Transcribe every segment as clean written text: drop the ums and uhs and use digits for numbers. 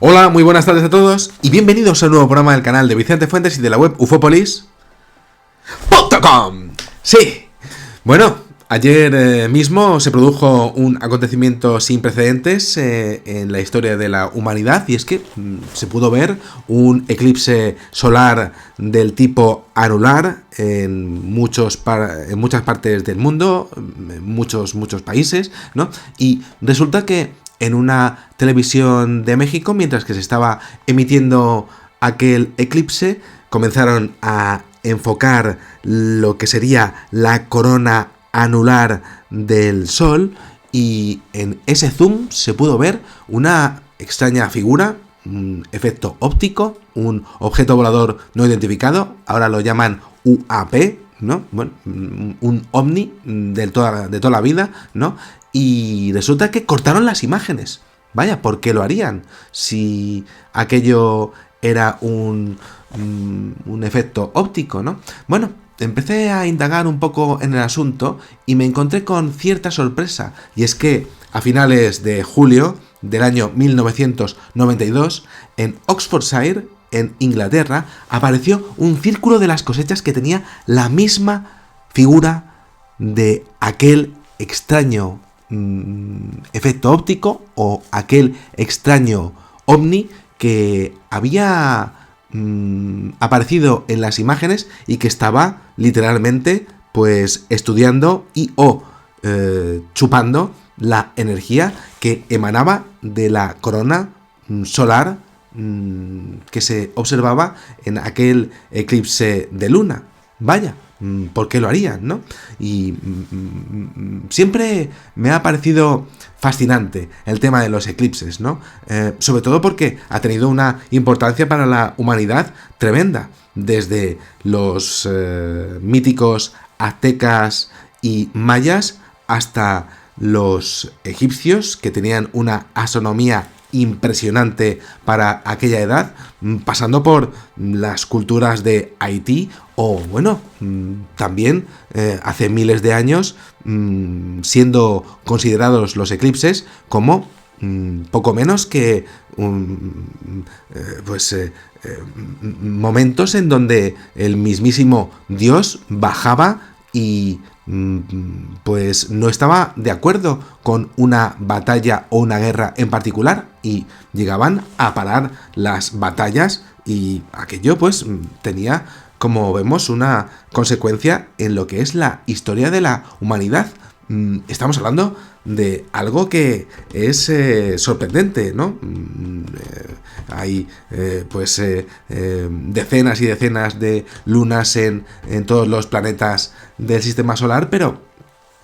Hola, muy buenas tardes a todos y bienvenidos a un nuevo programa del canal de Vicente Fuentes y de la web ufopolis.com. Sí, bueno, ayer mismo se produjo un acontecimiento sin precedentes en la historia de la humanidad, y es que se pudo ver un eclipse solar del tipo anular en muchas partes del mundo, en muchos países, ¿no? Y resulta que en una televisión de México, mientras que se estaba emitiendo aquel eclipse, comenzaron a enfocar lo que sería la corona anular del Sol, y en ese zoom se pudo ver una extraña figura, un efecto óptico, un objeto volador no identificado, ahora lo llaman UAP, ¿no? Bueno, un ovni de toda la vida, ¿no? Y resulta que cortaron las imágenes. Vaya, ¿por qué lo harían? Si aquello era un efecto óptico, ¿no? Bueno, empecé a indagar un poco en el asunto y me encontré con cierta sorpresa. Y es que a finales de julio del año 1992, en Oxfordshire, en Inglaterra, apareció un círculo de las cosechas que tenía la misma figura de aquel extraño efecto óptico o aquel extraño ovni que había aparecido en las imágenes y que estaba literalmente pues estudiando y chupando la energía que emanaba de la corona solar que se observaba en aquel eclipse de luna. Vaya, ¿por qué lo harían, no? Y siempre me ha parecido fascinante el tema de los eclipses, ¿no? Sobre todo porque ha tenido una importancia para la humanidad tremenda, desde los míticos aztecas y mayas hasta los egipcios, que tenían una astronomía impresionante para aquella edad, pasando por las culturas de Haití o, bueno, también hace miles de años, siendo considerados los eclipses como poco menos que momentos en donde el mismísimo Dios bajaba y pues no estaba de acuerdo con una batalla o una guerra en particular, y llegaban a parar las batallas, y aquello pues tenía, como vemos, una consecuencia en lo que es la historia de la humanidad. Estamos hablando de algo que es sorprendente, ¿no? Hay decenas y decenas de lunas en todos los planetas del sistema solar, pero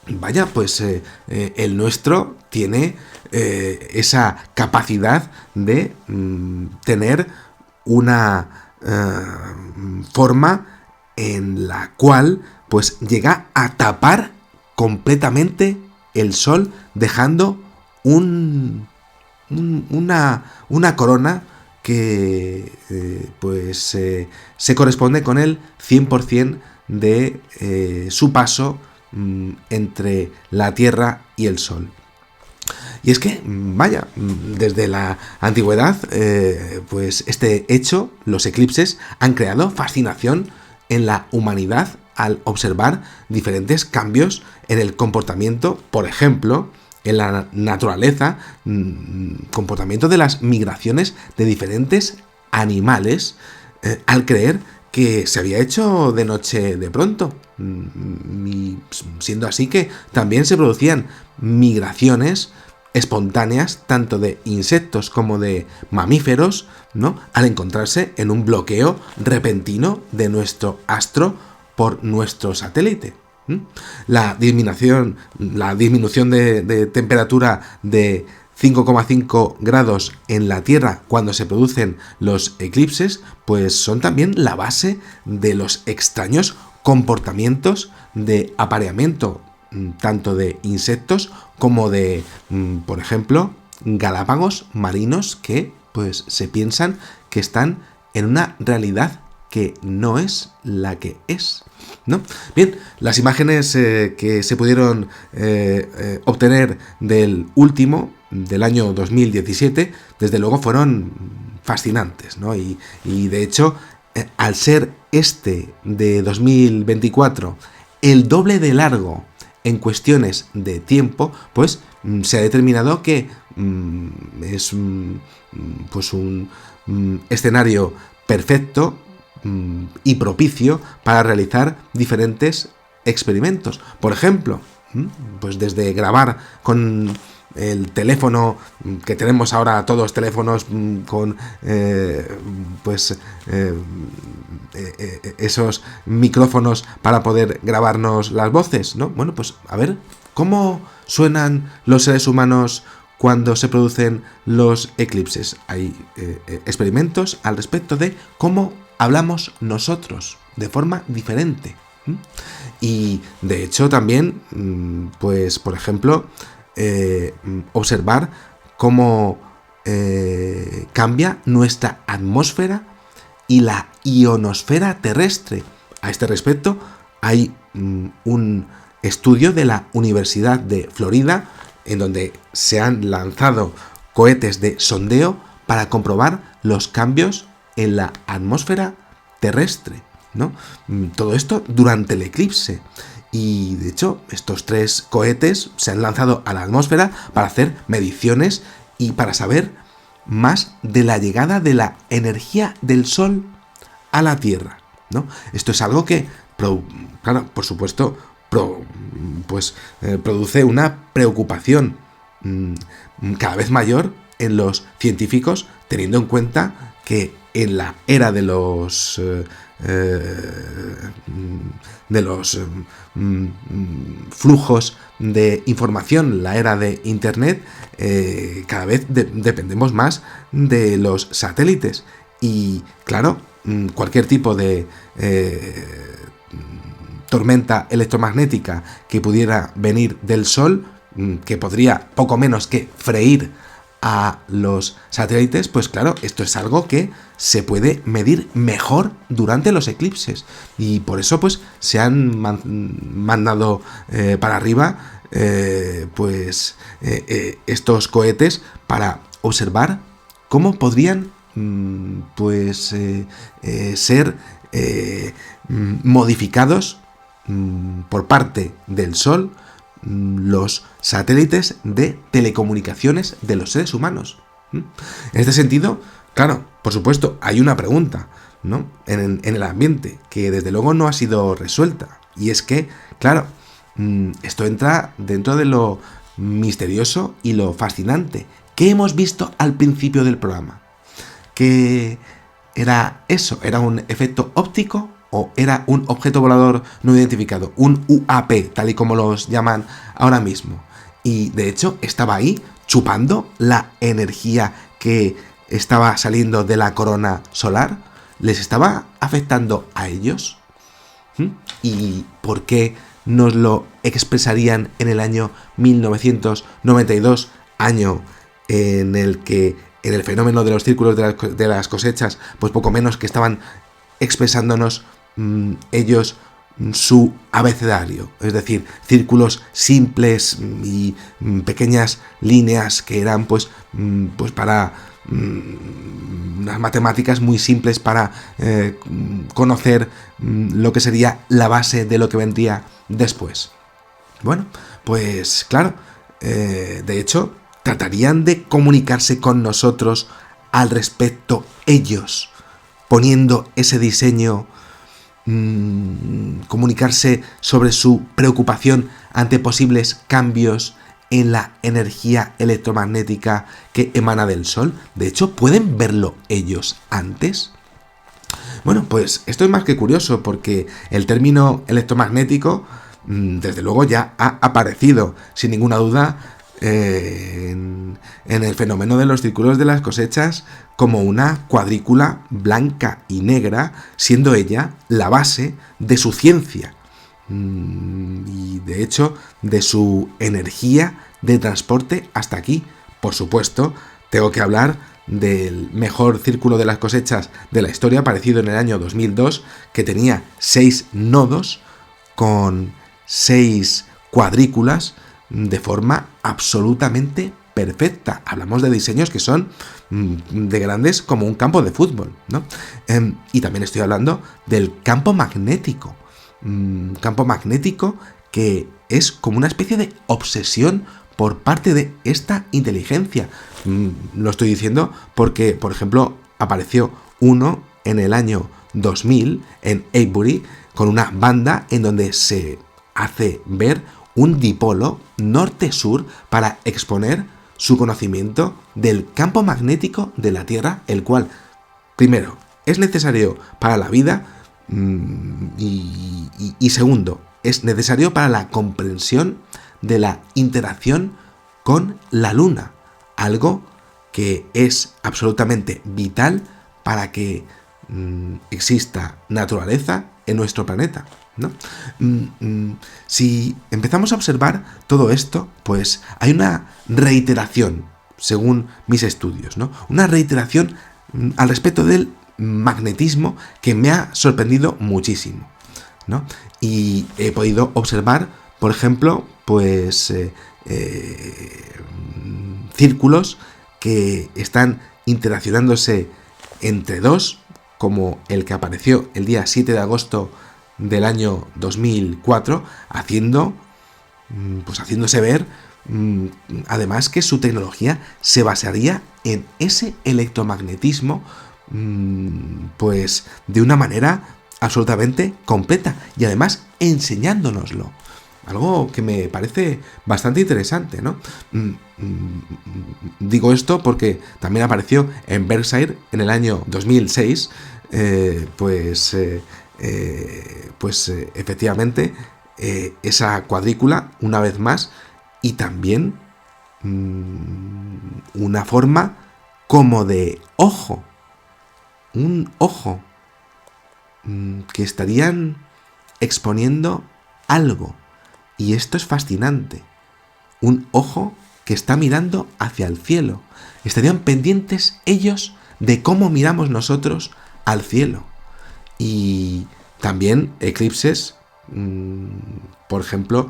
vaya, pues el nuestro tiene esa capacidad de tener una forma en la cual pues llega a tapar completamente el Sol, dejando una corona que se corresponde con el 100% de su paso entre la Tierra y el Sol. Y es que, vaya, desde la antigüedad, pues este hecho, los eclipses, han creado fascinación en la humanidad al observar diferentes cambios en el comportamiento, por ejemplo, en la naturaleza, comportamiento de las migraciones de diferentes animales, al creer que se había hecho de noche de pronto, y siendo así que también se producían migraciones espontáneas tanto de insectos como de mamíferos, ¿no?, al encontrarse en un bloqueo repentino de nuestro astro por nuestro satélite. La disminución de temperatura de 5,5 grados en la Tierra cuando se producen los eclipses, pues son también la base de los extraños comportamientos de apareamiento tanto de insectos como de, por ejemplo, galápagos marinos que pues se piensan que están en una realidad que no es la que es, ¿no? Bien, las imágenes que se pudieron obtener del último del año 2017, desde luego fueron fascinantes, ¿no? Y de hecho, al ser este de 2024 el doble de largo en cuestiones de tiempo, pues se ha determinado que es pues un escenario perfecto y propicio para realizar diferentes experimentos. Por ejemplo, pues desde grabar con el teléfono que tenemos ahora, todos teléfonos con esos micrófonos para poder grabarnos las voces, ¿no? Bueno, pues a ver, ¿cómo suenan los seres humanos cuando se producen los eclipses? Hay experimentos al respecto de cómo hablamos nosotros de forma diferente. Y de hecho también, pues por ejemplo, observar cómo cambia nuestra atmósfera y la ionosfera terrestre. A este respecto hay un estudio de la Universidad de Florida en donde se han lanzado cohetes de sondeo para comprobar los cambios en la atmósfera terrestre, ¿no? Todo esto durante el eclipse. Y de hecho, estos 3 cohetes se han lanzado a la atmósfera para hacer mediciones y para saber más de la llegada de la energía del Sol a la Tierra, ¿no? Esto es algo que, claro, por supuesto, produce una preocupación cada vez mayor en los científicos, teniendo en cuenta que en la era de los flujos de información, la era de Internet, cada vez dependemos más de los satélites. Y claro, cualquier tipo de tormenta electromagnética que pudiera venir del Sol, que podría poco menos que freír a los satélites, pues claro, esto es algo que se puede medir mejor durante los eclipses. Y por eso pues se han mandado para arriba estos cohetes para observar cómo podrían ser modificados por parte del Sol los satélites de telecomunicaciones de los seres humanos. En este sentido, claro, por supuesto, hay una pregunta, ¿no?, en el ambiente que desde luego no ha sido resuelta. Y es que, claro, esto entra dentro de lo misterioso y lo fascinante que hemos visto al principio del programa. ¿Qué era eso? ¿Era un efecto óptico? ¿O era un objeto volador no identificado? Un UAP, tal y como los llaman ahora mismo. Y de hecho estaba ahí chupando la energía que estaba saliendo de la corona solar. ¿Les estaba afectando a ellos? ¿Y por qué nos lo expresarían en el año 1992, año en el que en el fenómeno de los círculos de las cosechas, pues poco menos que estaban expresándonos ellos su abecedario, es decir, círculos simples y pequeñas líneas que eran pues para unas matemáticas muy simples para conocer lo que sería la base de lo que vendría después. Bueno, pues claro, de hecho, tratarían de comunicarse con nosotros al respecto ellos, poniendo ese diseño, comunicarse sobre su preocupación ante posibles cambios en la energía electromagnética que emana del Sol. De hecho, ¿pueden verlo ellos antes? Bueno, pues esto es más que curioso, porque el término electromagnético, desde luego, ya ha aparecido, sin ninguna duda, en el fenómeno de los círculos de las cosechas como una cuadrícula blanca y negra, siendo ella la base de su ciencia y de hecho de su energía de transporte hasta aquí. Por supuesto, tengo que hablar del mejor círculo de las cosechas de la historia, aparecido en el año 2002, que tenía 6 nodos con 6 cuadrículas de forma absolutamente perfecta. Hablamos de diseños que son de grandes como un campo de fútbol, ¿no? Y también estoy hablando del campo magnético. Campo magnético que es como una especie de obsesión por parte de esta inteligencia. Lo estoy diciendo porque, por ejemplo, apareció uno en el año 2000 en Avebury con una banda en donde se hace ver un dipolo norte-sur para exponer su conocimiento del campo magnético de la Tierra, el cual, primero, es necesario para la vida y segundo, es necesario para la comprensión de la interacción con la Luna, algo que es absolutamente vital para que exista naturaleza en nuestro planeta, ¿no? Si empezamos a observar todo esto, pues hay una reiteración, según mis estudios, ¿no? Una reiteración al respecto del magnetismo que me ha sorprendido muchísimo, ¿no? Y he podido observar, por ejemplo, pues círculos que están interaccionándose entre dos, como el que apareció el día 7 de agosto del año 2004, haciéndose ver, además, que su tecnología se basaría en ese electromagnetismo, pues de una manera absolutamente completa y además enseñándonoslo. Algo que me parece bastante interesante, ¿no? Digo esto porque también apareció en Berkshire en el año 2006, efectivamente, esa cuadrícula, una vez más, y también una forma como de ojo, un ojo que estarían exponiendo algo. Y esto es fascinante. Un ojo que está mirando hacia el cielo. Estarían pendientes ellos de cómo miramos nosotros al cielo. Y también eclipses, por ejemplo,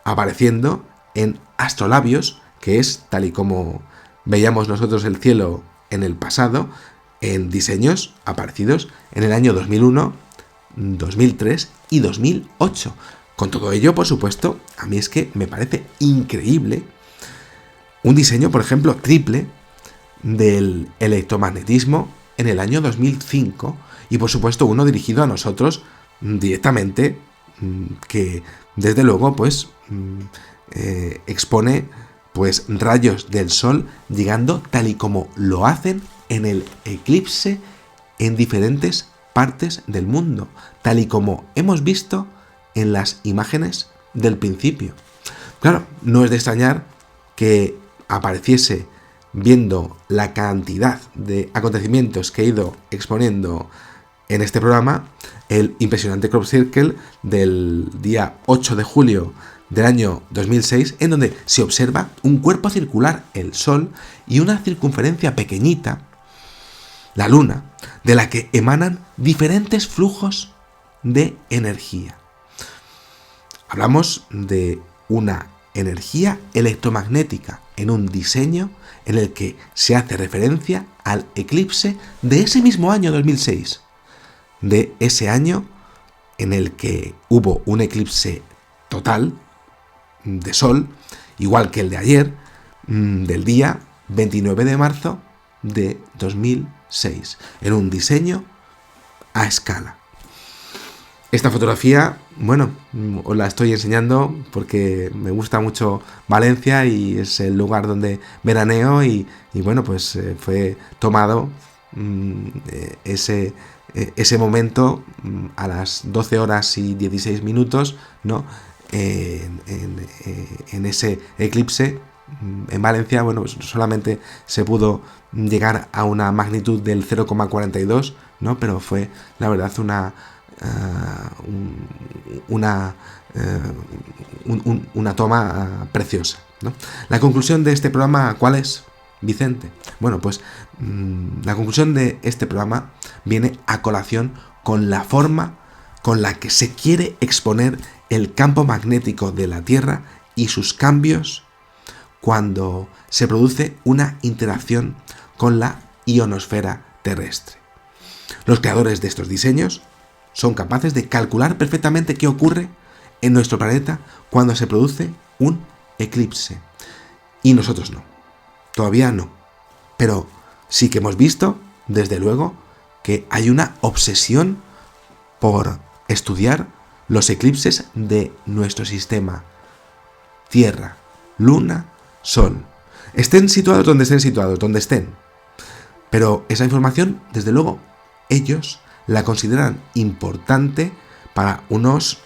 apareciendo en astrolabios, que es tal y como veíamos nosotros el cielo en el pasado, en diseños aparecidos en el año 2001, 2003 y 2008. Con todo ello, por supuesto, a mí es que me parece increíble un diseño, por ejemplo, triple del electromagnetismo en el año 2005 y, por supuesto, uno dirigido a nosotros directamente, que desde luego pues expone pues rayos del sol llegando tal y como lo hacen en el eclipse en diferentes partes del mundo, tal y como hemos visto en las imágenes del principio. Claro, no es de extrañar que apareciese, viendo la cantidad de acontecimientos que he ido exponiendo en este programa, el impresionante crop circle del día 8 de julio del año 2006, en donde se observa un cuerpo circular, el Sol, y una circunferencia pequeñita, la Luna, de la que emanan diferentes flujos de energía. Hablamos de una energía electromagnética en un diseño en el que se hace referencia al eclipse de ese mismo año 2006, de ese año en el que hubo un eclipse total de sol, igual que el de ayer, del día 29 de marzo de 2006, en un diseño a escala. Esta fotografía, bueno, os la estoy enseñando porque me gusta mucho Valencia y es el lugar donde veraneo y bueno, pues fue tomado ese momento a las 12 horas y 16 minutos, ¿no? En ese eclipse en Valencia. Bueno, pues solamente se pudo llegar a una magnitud del 0,42, ¿no? Pero fue, la verdad, una toma preciosa, ¿no? La conclusión de este programa, ¿cuál es, Vicente? Bueno, pues la conclusión de este programa viene a colación con la forma con la que se quiere exponer el campo magnético de la Tierra y sus cambios cuando se produce una interacción con la ionosfera terrestre. Los creadores de estos diseños son capaces de calcular perfectamente qué ocurre en nuestro planeta cuando se produce un eclipse. Y nosotros no. Todavía no. Pero sí que hemos visto, desde luego, que hay una obsesión por estudiar los eclipses de nuestro sistema. Tierra, Luna, Sol. Estén situados, donde estén. Pero esa información, desde luego, ellos la consideran importante para unos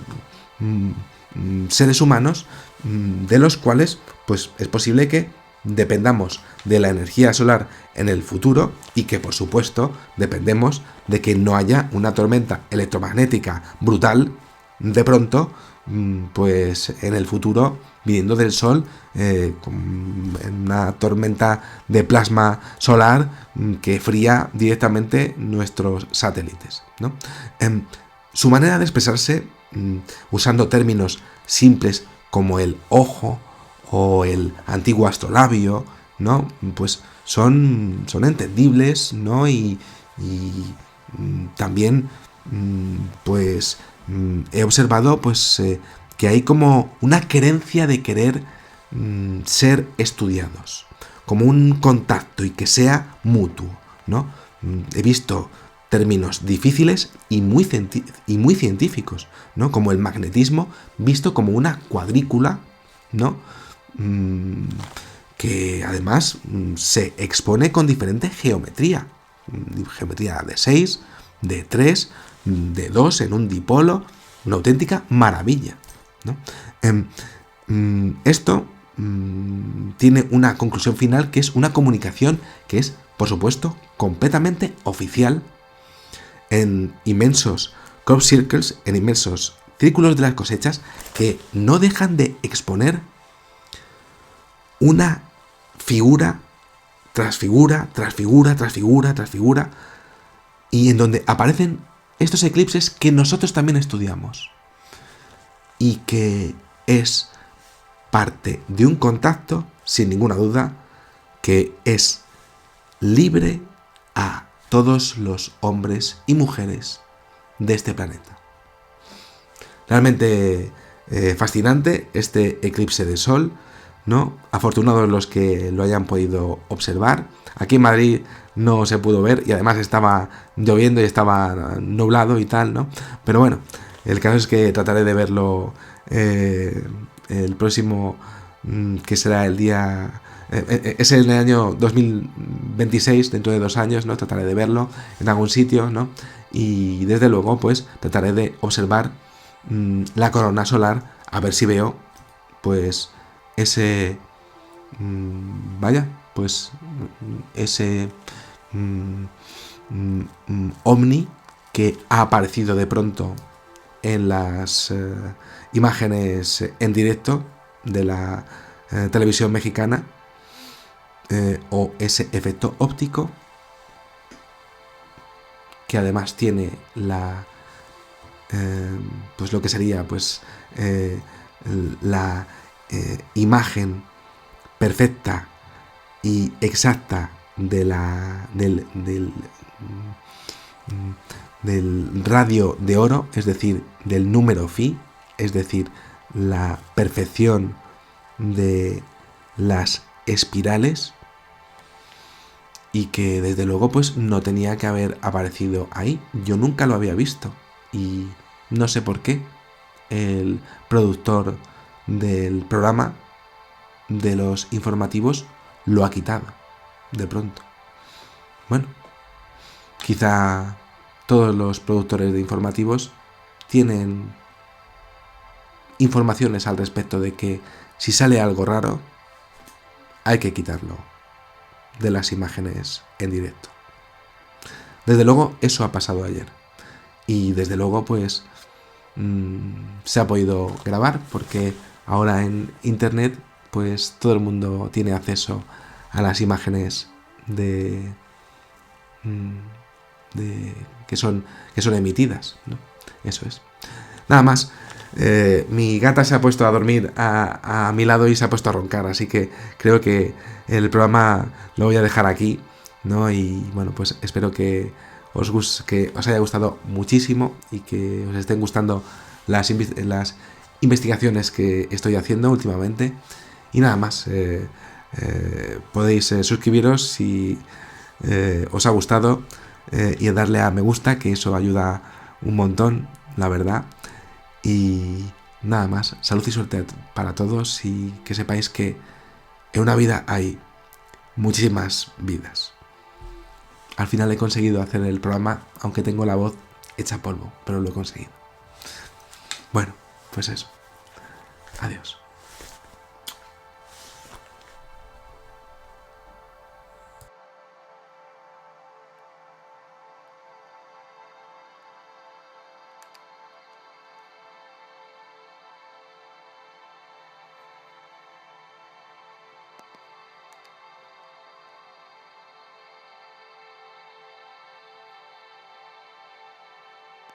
seres humanos de los cuales pues es posible que dependamos de la energía solar en el futuro y que por supuesto dependemos de que no haya una tormenta electromagnética brutal de pronto pues en el futuro viniendo del Sol en una tormenta de plasma solar que fría directamente nuestros satélites, ¿no? Su manera de expresarse usando términos simples como el ojo o el antiguo astrolabio, ¿no? Pues son entendibles, ¿no? Y también pues he observado pues que hay como una querencia de querer ser estudiados, como un contacto y que sea mutuo, ¿no? He visto términos difíciles y muy científicos, ¿no? Como el magnetismo visto como una cuadrícula, ¿no? Que además se expone con diferente geometría. Geometría de 6, de 3, de 2 en un dipolo, una auténtica maravilla, ¿no? Esto tiene una conclusión final que es una comunicación que es, por supuesto, completamente oficial en inmensos crop circles, en inmensos círculos de las cosechas que no dejan de exponer una figura tras figura, tras figura, tras figura, tras figura, y en donde aparecen estos eclipses que nosotros también estudiamos y que es parte de un contacto, sin ninguna duda, que es libre a todos los hombres y mujeres de este planeta. Realmente fascinante este eclipse de sol, ¿no? Afortunados los que lo hayan podido observar. Aquí en Madrid no se pudo ver y además estaba lloviendo y estaba nublado y tal, ¿no? Pero bueno, el caso es que trataré de verlo el próximo, que será el día... es en el año 2026, dentro de 2 años, ¿no? Trataré de verlo en algún sitio, ¿no? Y desde luego, pues, trataré de observar la corona solar, a ver si veo, pues, ese... vaya, pues, ese... ovni que ha aparecido de pronto en las imágenes en directo de la televisión mexicana, o ese efecto óptico que además tiene la pues lo que sería pues la imagen perfecta y exacta de del radio de oro, es decir, del número phi, es decir, la perfección de las espirales, y que desde luego pues no tenía que haber aparecido ahí. Yo nunca lo había visto y no sé por qué el productor del programa de los informativos lo ha quitado de pronto. Bueno, quizá todos los productores de informativos tienen informaciones al respecto de que si sale algo raro hay que quitarlo de las imágenes en directo. Desde luego eso ha pasado ayer y desde luego pues se ha podido grabar porque ahora en internet pues todo el mundo tiene acceso a las imágenes que son emitidas, ¿no? Eso es. Nada más. Mi gata se ha puesto a dormir a mi lado y se ha puesto a roncar, así que creo que el programa lo voy a dejar aquí, ¿no? Y bueno, pues espero que que os haya gustado muchísimo y que os estén gustando las investigaciones que estoy haciendo últimamente. Y nada más, podéis suscribiros si os ha gustado y darle a me gusta, que eso ayuda un montón, la verdad. Y nada más, salud y suerte para todos y que sepáis que en una vida hay muchísimas vidas. Al final he conseguido hacer el programa, aunque tengo la voz hecha polvo, pero lo he conseguido. Bueno, pues eso. Adiós.